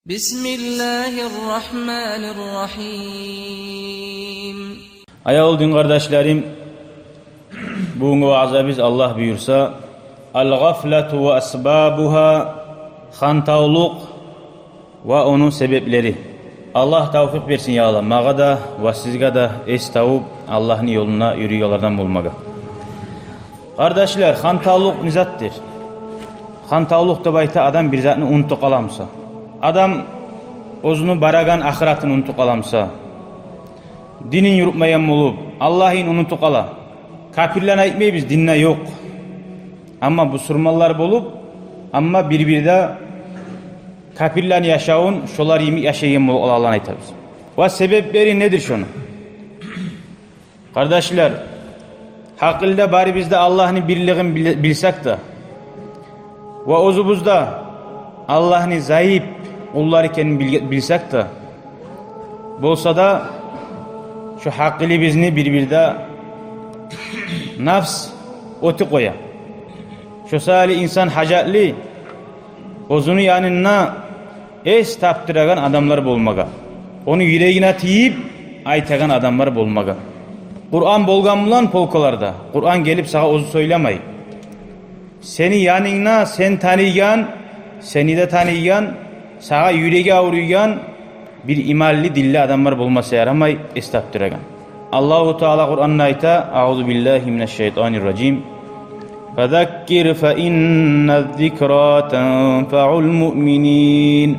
Bismillahirrahmanirrahim. Ayağı din kardeşlerim, bugünkü vaazda biz Allah buyursa el-gafletu ve esbabuha, hantavluk ve onun sebepleri. Allah tevfik versin ya Allah. Mağa da ve sizge de es tavuk Allah'ın yoluna yürüyorlardan bulmaga. Kardeşler, hantavluk nizattir. Hantavluk da bayta adam bir zatını unutup kalamsa. Adam özünü baragan ahiratını unutup kalamsa. Dinin yürütmeyen olup Allah'ın unutup kala. Kafirlerine aytmayız, dinle yok. Ama bu surmallar bulup ama birbirde kafirlerin yaşayın, şolar yemi yaşayın Allah'ın aytırız. Ve sebepleri nedir şunu? Kardeşler, hakilde bari bizde Allah'ın birliğini bilsek de ve özümüzde Allah'ın zayıf kulları iken bilsek de bolsa da şu hakkıyla bizni birbirde nafs oti koya. Şu sali insan hacatlı özünü yanına es taptıragan adamlar bolmaga. Onu yüreğine tiyip aytagan adamlar bolmaga. Kur'an bolgan bulan polkalarda. Kur'an gelip sana ozu söylemey. Seni yanına sen tanıyan, seni de tanıyan, sana yüreği avruyan bir imalli dilli adamlar bulmasa yaramay estaptıragan. Allahu Teala Kur'an'da ayta: "Euzu billahi mineşşeytanirracim. Fezakkir fe inne'z-zikra tenfa'ul mu'minin."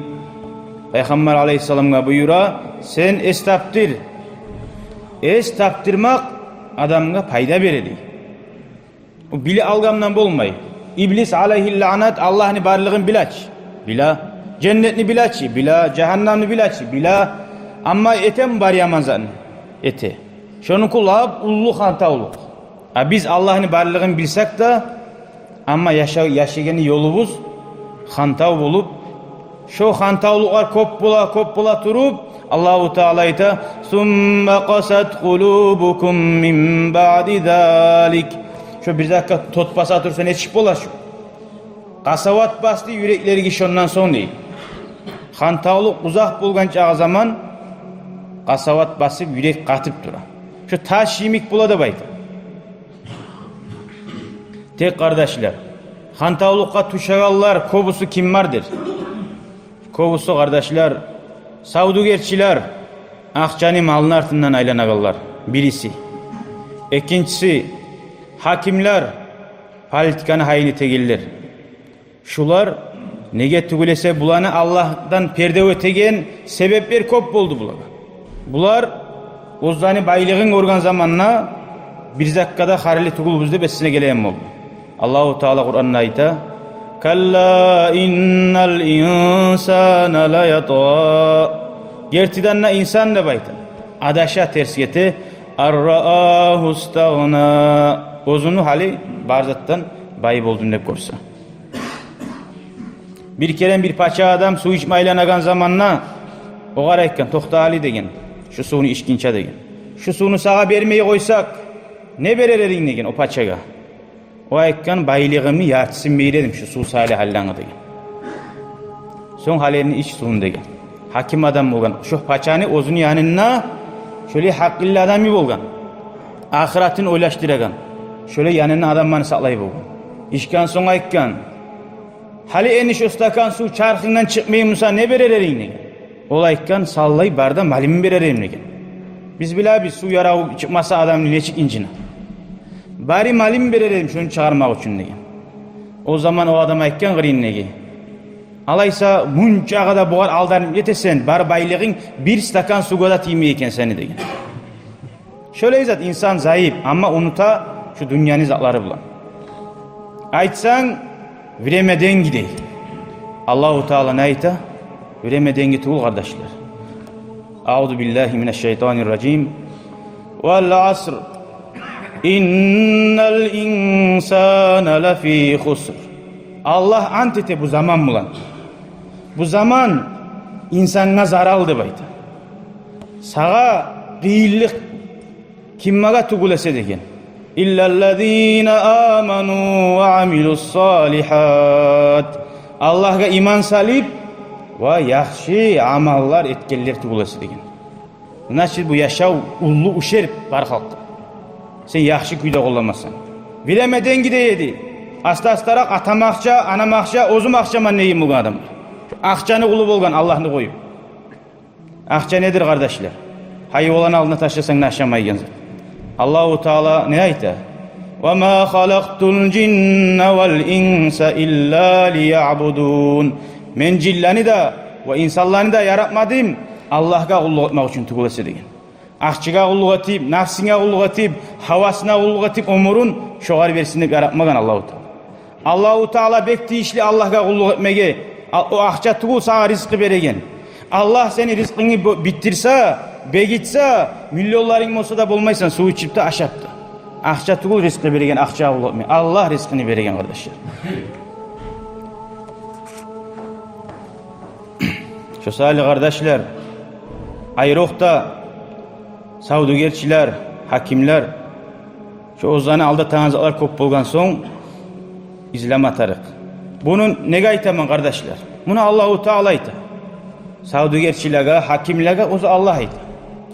Peygamber Aleyhisselam'a buyura, sen estaptır. Estaptırmak adamga fayda verir. O bile algamdan bolmay. İblis aleyhi lanet Allah'ın barlığın bilaç. Bila cennetni bilaçı, bila cehennemni bilaçı, bila amma etem bari yamanzan ete. Şonu kulab ullu hantavluk. Biz Allah'ın barlığını bilsek de amma yaşayan yolumuz hantav bulup şu hantavluklar kop bula turup Allahu Teala ayta: "Summa qasat qulubukum min ba'di zalik." Şu bir dakika tot basa tursa ne çık bolar şu. Kasavat bastı yürekleri ki şondan son değil. Hantavluk uzak bulgan çağı zaman kasavat basıp yürek katıp dura. Şu taş yemik buladı baydı. Tek kardeşler, hantavlukka tuşagallar kobusu kim vardır? Kobusu kardeşler, savdugerçiler, akçanı malın artından aylanağallar. Birisi. İkincisi, hakimler, politikanı hayini tegiller. Şular nege tügülese bulanı Allah'tan perde ötegen sebepler kop boldu bular. Bular ozdani baylığın organ zamanına bir dakikada harili tügülbüzde besine geleyen oldu. Allahu Teala Kur'an'da ayta: "Kalla innal insana la yata." Gertidanna insan da bayta. Adaşa tersiyeti arra'ahu stagna. Ozunu hali barzattan bayı oldun dep görse. Bir kere bir paça adam su içmeyle nagan zamanla o garayken tohtali degen. Şu suyunu içkinçe degen. Şu suyunu sağa vermeyi koysak ne vererin degen o paçaga. O ayken baylığımı yartsın beyledim şu su sali hallanı degen. Son halerini iç suyunu degen. Hakim adam olgan. Şu paçanı ozun yanına şöyle hakkıllı adamı bolgan. Ahiratını oylaştıragan. Şöyle yanına adammanı saklayıp olgan. İşkan son ayken hali eniş ustakan su çarkından çıkmayayım Musa ne vererin degen. Olayken sallay barda malim vererim degen. Biz bir su yarağı çıkmasa adamın ne çık incine. Bari malim vererim şunu çağırmak için degen. O zaman o adam ayken gırın degen. Alaysa munçağa da boğar aldanım yetesen bar baylığın bir stakan su goda tiymeyken seni degen. Şöyle izat insan zayıf ama unuta şu dünyanın zatları bulan. Aytsan viremeden gidey. Allahu Teala ne ayta? Viremeden gitul kardeşler. Euzu billahi mineşşeytanirracim. Vel asr. İnnel insana lefî husr. Allah antete bu zaman bulan. Bu zaman insanına zaraldı bayta. Sağa gıyillik kimmaga tugulese degen. İllellezîne âmenû ve amilussâlihât. Allah'a iman salip va yaxshi amallar etkenler tugulası degen. Значит, bu yaşav ullu uşerp bar halkta. Sen yaxshi kuyda qo'llanmasan. Bilemeden gideydi. Asta-astarak atamakça, anamakça, ozum akçaman neyim bu adam? Akçanı kulu bolgan Allah'ını koyup. Akça nedir kardeşler? Hayvan aldığına taşısan naşamayın. Allahu Teala ne ayta? وَمَا خَلَقْتُ الْجِنَّ وَالْاِنْسَ اِلَّا لِيَعْبُدُونَ Men cillani da ve insanlarını da yaratmadım. Allah'a kulluk etmek için tugulası degen. Akçıga kulluk etip, nafsine kulluk etip, havasına kulluk etip umurun şoğar versin dep yaratmagan Allahu Teala. Allahu Teala bekti işli Allah'a kulluk etmege, o akça tugul sana rizkı beregen. Allah seni rizkini bitirse, begitse, milyonların olsa da bulmaysan, su içip de aşaptı. Akça tugul rizkı beregen, akça kulluk etmege. Allah rizkini beregen kardeşler. Şu salih kardeşler, ayrıqta savdugerçiler, hakimler, şu ozanı alda tanızaklar köp bolgan soň izlem atarık. Bunun nege aytaman kardeşler? Bunu Allahu Teala ayta. Savdugerçilerge, hakimlerge ozu Allah ayta.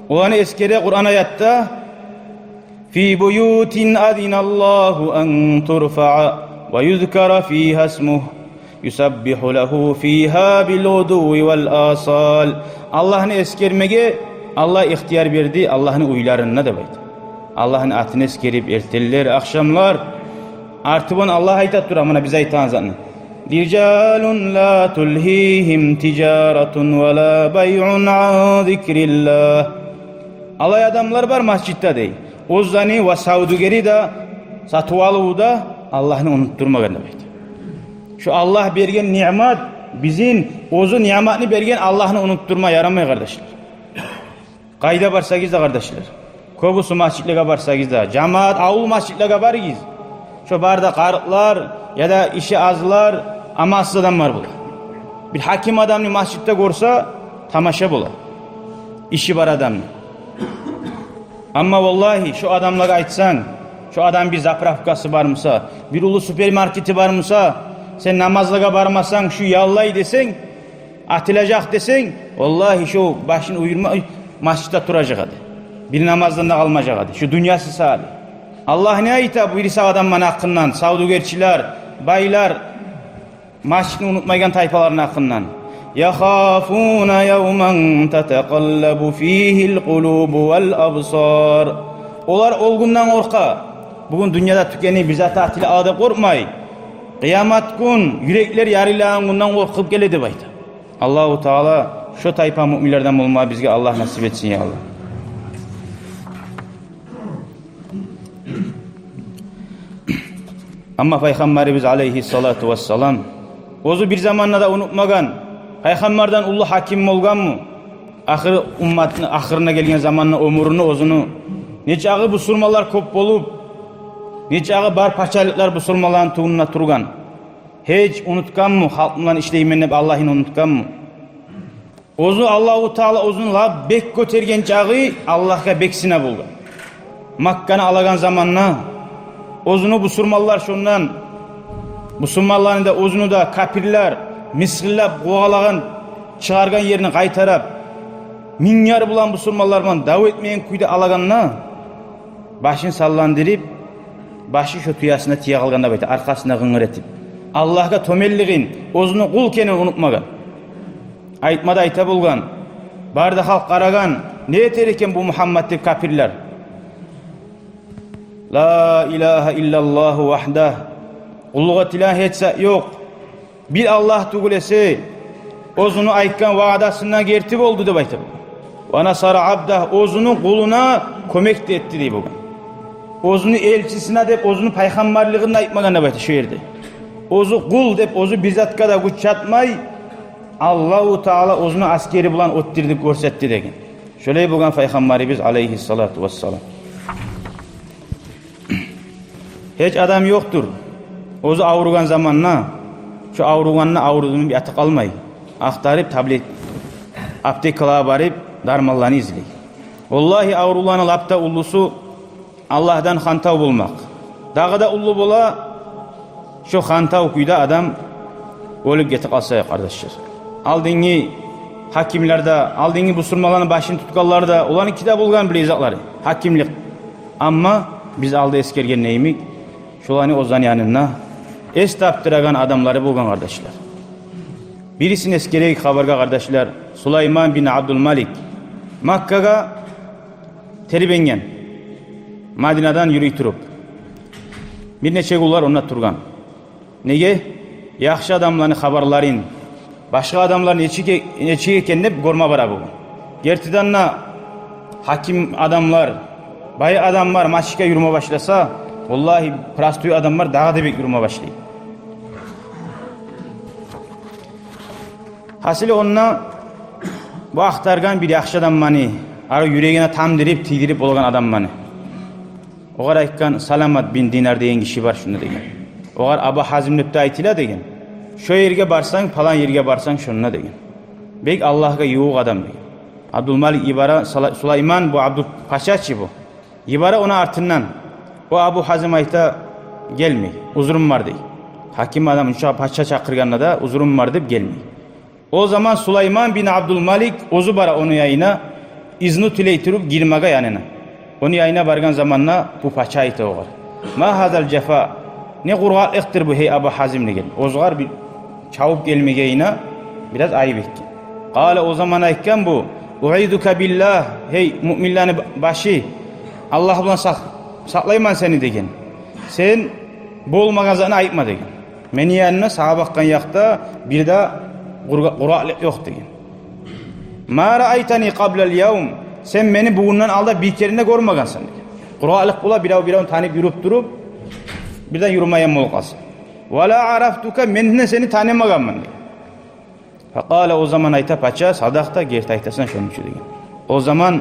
Olanı eskere Kur'an ayatta fi buyutin adinallahu en turfa'a ve yuzkara fiha ismuh yusabbihu lehu fiha bil-uduvi vel-asal. Allah'ın eskermege Allah ihtiyar verdi, Allah'ın uylarına da baydı. Allah'ın atını eskerip erteller, akşamlar artıbın Allah aytat duramına biz aytanzanı. Ricalun la tulhihim ticaretun ve la bay'un an zikrillah. Allah adamlar var mascitte dey. Ozzani ve savdugeri de satıvalığı da Allah'ını unutturmagan da baydı. Şu Allah bergen nimet bizim ozu nimetini bergen Allah'ını unutturma yaramay kardeşler. Kayda barsagiz da kardeşler. Kobusu masjidlere barsagiz da, cemaat avul masjidlere bargiz. Şu barda qarıklar ya da işi azlar, amassız adamlar bula. Bir hakim adamını masjidde görse tamaşa bula. İşi var adamın. Ama vallahi şu adamlara aytsan, şu adam bir zapravkası var mısa, bir ulu süpermarketi var mısa, sen namazlığa barmasan şu yallay desen, atılacak desen, vallahi şu başını uyurma, masjidde duracak hadi. Bir namazdan da kalmayacak hadi. Şu dünyası salih. Allah ne ayta buyursa adamın hakkından, savdugerçiler, baylar, masjidini unutmayan tayfaların hakkından. يَخَافُونَ يَوْمًا تَتَقَلَّبُ ف۪يهِ الْقُلُوبُ وَالْأَبْصَارِ Olar olgundan korka. Bugün dünyada tükeni bize tatili ağda korkmay. Kıyamet gün yürekler yarılağın bundan korkup geledi baydı. Allahu Teala şu tayfa müminlerden olma bizge Allah nasip etsin ya Allah. Ama Peygamberimiz aleyhissalatu vesselam ozu bir zamanla da unutmagan Peygamberden ulu hakim olgan mı? Ahir ummatın ahirine gelgen zamanla ömrünü ozunu neçağı bu surmalar köp bolup neçağı bar paçalıklar bu surmaların tuğununa turgan hiç unutkan mı? Halkından işleymenip Allah'ını unutkan mı? Ozu Allahu Teala ozunla bek götergen çağı Allah'a beksine buldu. Makka'nı alagan zamanla ozunu bu surmalar şundan bu surmaların da ozunu da kapirler misillap koğalagan çıkargan yerini kaytarap minyar bulan bu surmalardan dav etmeyen kuyda alaganna başını sallandırıp başı şu tuyasına tiye kalganda bayta arkasına gıngır etip Allah'a tömelliğin ozunu kul kenen unutmagan aytmada ayta bulgan barda halk karagan ne yeter eken bu Muhammed'li kapirler La ilahe illallahu vahdah Kulluğa ilah etse yok bir Allah tugulesi ozunu aytkan vaadasına gertip oldu dep aytып. Ve nasara abdah ozunu kuluna kömek de etti deyip bugün. Ozunu elçisine dep ozunu peygamberliğini aytmagan dep aytı şu yerde. Ozu kul dep ozu bizatka da güç çatmay Allahu Teala ozunu askeri bulan ottirdik görsetti degen. Şöyle bugün Peygamberimiz aleyhissalatu vesselam. Hiç adam yoktur. Ozu avrugan zamanla şu avruganına avruduğunu bir atı kalmay. Aktarıp tablet aptekalara barıp darmallarını izley. Vallahi avrulanı lapta ulusu Allah'dan hantav bulmak. Dağı da ulu bola şu hantav kuyda adam ölüp getip alsa ya kardeşler. aldingi hakimlarda, aldingi busurmalarını başını tutkanlarda, olanın kitap olgan bile izaklari, hakimlik. Amma biz aldı eskergen neyimik, şolani ozan yanına es taptıragan adamları bulgan kardeşler. Birisini eskerek haberga kardeşler, Süleyman bin Abdülmalik Makka'ga terbengen. Madinadan yürüy turup. Bir neçe kullar onunla turgan. Nege? Yaxşı adamlarını haberlarin, başka adamların neçe eken dep gorma bara bu. Gertidanna hakim adamlar, bay adamlar maçka yürüme başlasa, vallahi prastuy adamlar daha da bek yürüme başlayı. Hasili onna bu aktargan bir yaxşı adam mani, ara yüreğine tam dirip tidirip olgan adam mani. Oğar aytkan Salamat bin Dinar deyen kişi var şunu degen. Oğar Abu Hazim nepte aytila degen. Şu yerge barsan, falan yerge barsan şununa degen. Bek Allah'a yuğuk adam degen. Abdülmalik ibara Süleyman bu Abdül Paşaçı bu. İbara ona artından. O Abu Hazim ayta gelmey. Uzurum var dey. Hakim adam uçağa paşa çakırganına da uzurum var deyip gelmey. O zaman Süleyman bin Abdülmalik ozu bara onu yayına izni tüleytirip girmaga yanına. Onu yayına bargan zamanla bu paça ayta oğar. Ma hazal cefa. Ne kurgal ektir bu hey Abu Hazim degen. Ozgar bir çavup gelmegeyine biraz ayıp etkin. Kale o zaman aytken bu. U'iduka billah. Hey müminlerin başı. Allah bilen saklayman seni degen. Sen bol magazana ayıpma degen. Meni yanına sağa bakkan yakta bir de kurallık yok degen. Ma ra'aytani qabla'l yawm. Sen beni bugünden alda bir kerine görmagansın degen. Kurallık bula bir tanıyıp yürüp durup birden yürümeye mol kalsın. Ve la araftuka menne seni tanımaganman degen. Faqala o zaman ayta paça sadaqta gerti aytasan şunun için degen. O zaman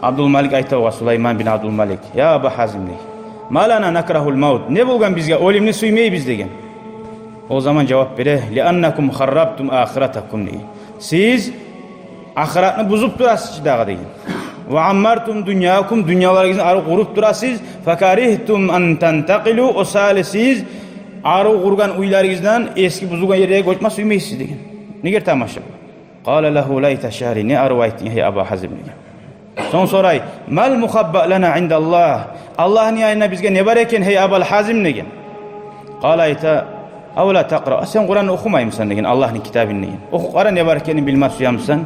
Abdülmalik ayta oğa Süleyman bin Abdülmalik. Ya Abu Hazim degen. Malana nakrahul maut. Ne bulgan bizge ölümni suymayı biz degen. O zaman cevap bere. Liannakum kharrabtum ahiratakum degen. Siz ahiratını bozup durasız dağı degen. Ve ammartum dünyakum dünyalarınızı arı kurup durasız. Fakarihtum an tantaqilu o salisiz arı kurgan uylarınızdan eski buzulgan yere koçma suymayısız degen. Ne ger tamaşa? Qala lehu layta şahri ne arı vaytin hey Abu Hazim degen. Son soray. Mal muhabba lana indallah. Allah'ın yanına bizge ne var eken hey Abu Hazim degen. Qala ayta avla taqra. Sen Kur'an okumayı mısın degen Allah'ın kitabını degen. Oku qara ne var ekeni bilmez suyamsan.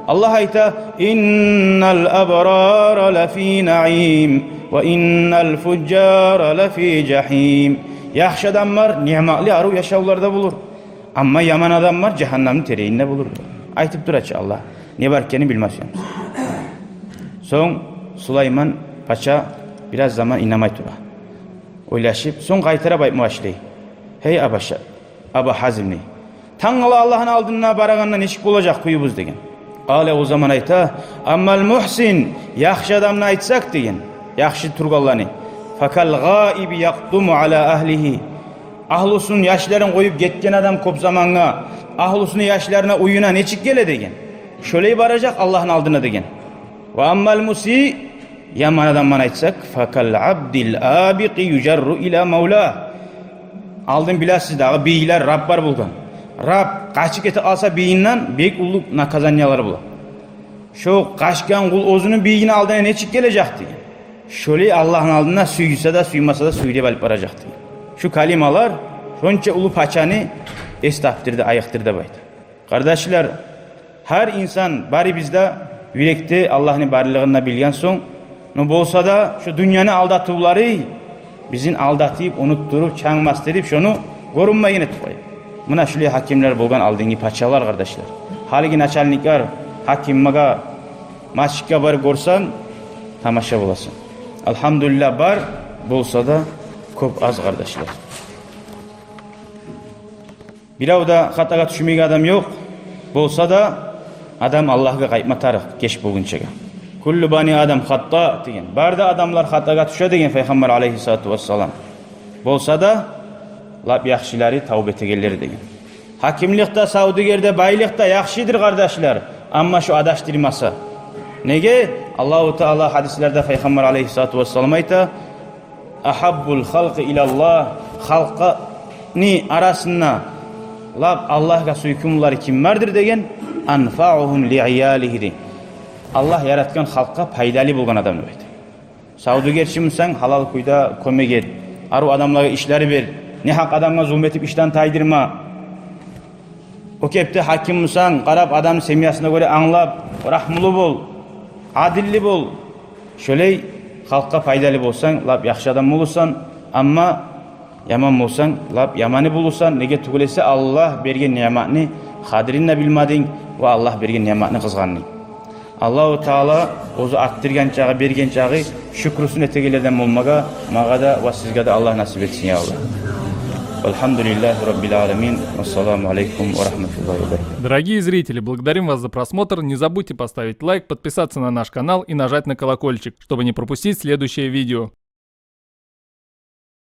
Allah ayta innal abrara lafi na'im ve innal fuccara lafi cahim. Yaxşı adamlar ni'matli arı yaşavlarda bulur. Amma yaman adamlar cehennemin tereyinde bulur. Aytıp duraçı Allah. Ne var ekeni bilmez suyamsan. Son Süleyman Paşa biraz zaman inamay tura. Oylaşıp son kaytara bayıp başlayı. Hey Abu Hazim ne? Tanrı Allah'ın aldığına baragandan eşik olacak kuyubuz degen. Ale o zaman ayta ammal muhsin yaxşı adamına aytsak degen. Yaxşı turgallanı. Fakal gaibi yaqdumu ala ahlihi. Ahlusun yaşların koyup getken adam kop zamanla ahlusunu yaşlarına uyuna neçik gele degen. Şöyle baracak Allah'ın aldığına degen. Ve ammal musi yaman adam bana aytsak fakal abdil abiqi yujarru ila mevla. Aldın bilasız dağı beyler Rabbar bulgan. Rab kaçık eti alsa beyinden beyik ulluk nakazanyaları bular. Şu kaçkan kul ozunun beyini aldığına ne çık gelecek diye. Şöyle Allah'ın aldığına suyuysa da suymasa da suyuyla alıp varacak diye. Şu kalimalar şonca ulu paçanı estaftirdi, ayıktırdı baydı. Kardeşler, her insan bari bizde yürekte Allah'ın barlığını bilgen son, ne bolsa da şu dünyanın aldatıvları bizin aldatıp unutturup çangmas dedip şunu korunmayın etmeyin. Buna şöyle hakimler bulgan aldığını paçalar kardeşler. Haligi načalniklar hakim maga maçka bar gorsan tamaşa bulasın. Elhamdülillah bar bolsa da köp az kardeşler. Bilav da hataga düşmeyge adam yok. Bolsa da adam Allah'a kayıpma tarık geç bulgunçaga. Kullu bani adam hatta degen. Barda adamlar hataga düşe degen Peygamber aleyhissalatu vesselam. Bolsa da lab yaxşilari tavbete gelir degen. Hakimlikte, savdigerde, baylıkta yaxşidir kardeşler. Ama şu adaştırmasa. Nege? Allahu Teala hadislerde Peygamber aleyhissalatu vesselam ayta ahabbul halqi ilallah halqa ni arasında lab Allah'a suykümleri kim vardır degen anfa'uhum li'iyalihi. Allah yaratgan halkka paydalı bulgan adam deydi. Savdugerçimsen halal kuyda kömek et. Aru adamlara işleri ver. Ne hak adamga zulüm etip işten taydırma. O kepte hakim musan, qarab adam semiyasına göre anlap, rahmulu bol, adilli bol. Şöyle halkka paydalı bolsan, lab yaxşı adam olursan, ama yaman bolsan, lab yamanı bulursan, nege tugulese Allah bergen nimetini kadirinle bilmadin ve Allah bergen nimetini kızgandın. Allahu Teala ozu attırgan çağı, bergen çağı şükrüsün etegelerden olmaga, mağa da ve sizge de Allah nasip etsin ya Allah. Alhamдулиллахи Rabbil Аламин. Ассаламу алейкум ва рахматуллахи ва баракатуху. Дорогие зрители, благодарим вас за просмотр. Не забудьте поставить лайк, подписаться на наш канал и нажать на колокольчик, чтобы не пропустить следующее видео.